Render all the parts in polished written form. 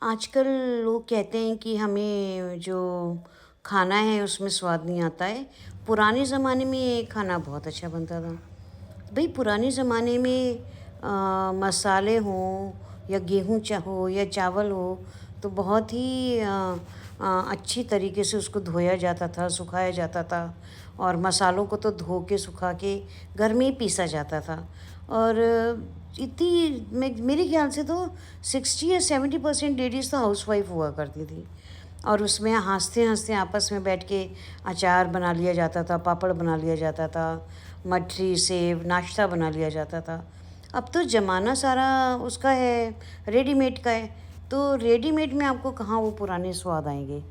आजकल लोग कहते हैं कि हमें जो खाना है उसमें स्वाद नहीं आता है। पुराने ज़माने में ये खाना बहुत अच्छा बनता था। भई पुराने ज़माने में मसाले हों या गेहूँ हो या चावल हो तो बहुत ही अच्छी तरीके से उसको धोया जाता था, सुखाया जाता था और मसालों को तो धो के सुखा के घर में ही पीसा जाता था। और इतनी मेरे ख़्याल से तो 60 या 70% लेडीज़ तो हाउसवाइफ़ हुआ करती थी। और उसमें हँसते-हँसते आपस में बैठ के अचार बना लिया जाता था, पापड़ बना लिया जाता था, मठरी, सेव, नाश्ता बना लिया जाता था। अब तो ज़माना सारा उसका है, रेडीमेड का है, तो रेडीमेड में आपको कहाँ वो पुराने स्वाद आएँगे।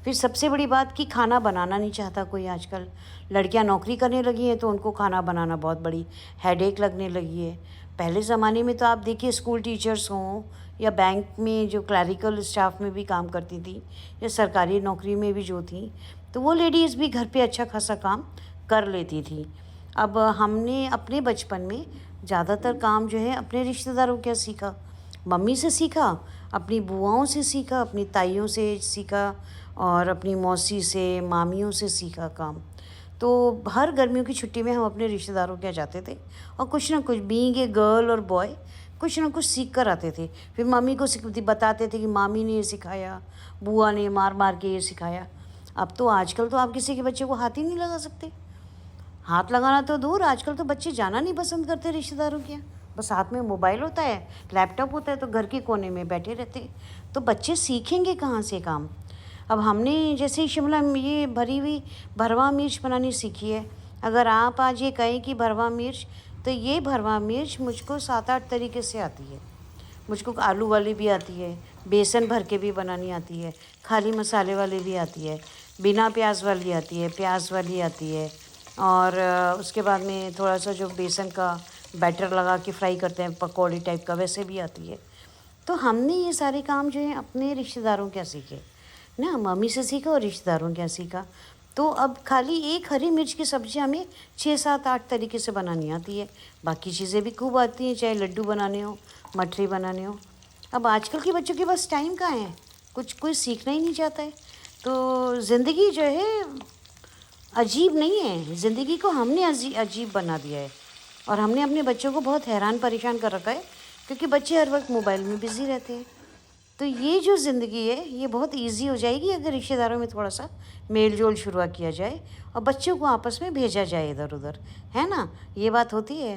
फिर सबसे बड़ी बात कि खाना बनाना नहीं चाहता कोई आजकल। लड़कियां नौकरी करने लगी हैं तो उनको खाना बनाना बहुत बड़ी हेडेक लगने लगी है। पहले ज़माने में तो आप देखिए स्कूल टीचर्स हों या बैंक में जो क्लरिकल स्टाफ में भी काम करती थी या सरकारी नौकरी में भी जो थी, तो वो लेडीज़ भी घर पे अच्छा खासा काम कर लेती थी। अब हमने अपने बचपन में ज़्यादातर काम जो है अपने रिश्तेदारों क्या सीखा, मम्मी से सीखा, अपनी बुआओं से सीखा, अपनी ताइयों से सीखा और अपनी मौसी से, मामियों से सीखा काम। तो हर गर्मियों की छुट्टी में हम अपने रिश्तेदारों के यहाँ जाते थे और कुछ ना कुछ बीइंग ए गर्ल और बॉय कुछ ना कुछ सीख कर आते थे। फिर मम्मी को बताते थे कि मामी ने ये सिखाया, बुआ ने मार-मार के ये सिखाया। अब तो आजकल तो आप किसी के बच्चे को हाथ ही नहीं लगा सकते। हाथ लगाना तो दूर, आजकल तो बच्चे जाना नहीं पसंद करते रिश्तेदारों के यहाँ। बस हाथ में मोबाइल होता है, लैपटॉप होता है तो घर के कोने में बैठे रहते हैं। तो बच्चे सीखेंगे कहाँ से काम? अब हमने जैसे ही शिमला ये भरी हुई भरवा मिर्च बनानी सीखी है। अगर आप आज ये कहें कि भरवा मिर्च, तो ये भरवा मिर्च मुझको 7-8 तरीके से आती है। मुझको आलू वाली भी आती है, बेसन भर के भी बनानी आती है, खाली मसाले वाली भी आती है, बिना प्याज वाली आती है, प्याज वाली आती है और उसके बाद में थोड़ा-सा जो बेसन का बैटर लगा के फ्राई करते हैं पकौड़ी टाइप का, वैसे भी आती है। तो हमने ये सारे काम जो हैं अपने रिश्तेदारों के यहाँ सीखे ना, मम्मी से सीखा और रिश्तेदारों के यहाँ सीखा। तो अब खाली एक हरी मिर्च की सब्ज़ी हमें 6-7-8 तरीके से बनानी आती है। बाकी चीज़ें भी खूब आती हैं, चाहे लड्डू बनाने हों, मठरी बनाने हों। अब आजकल के बच्चों के पास टाइम कहाँ है? कुछ कोई सीखना ही नहीं चाहता है। तो ज़िंदगी जो है अजीब नहीं है, ज़िंदगी को हमने अजीब बना दिया है और हमने अपने बच्चों को बहुत हैरान परेशान कर रखा है क्योंकि बच्चे हर वक्त मोबाइल में बिज़ी रहते हैं। तो ये जो ज़िंदगी है ये बहुत ईज़ी हो जाएगी अगर रिश्तेदारों में थोड़ा-सा मेल-जोल शुरुआत किया जाए और बच्चों को आपस में भेजा जाए इधर-उधर, है ना? ये बात होती है।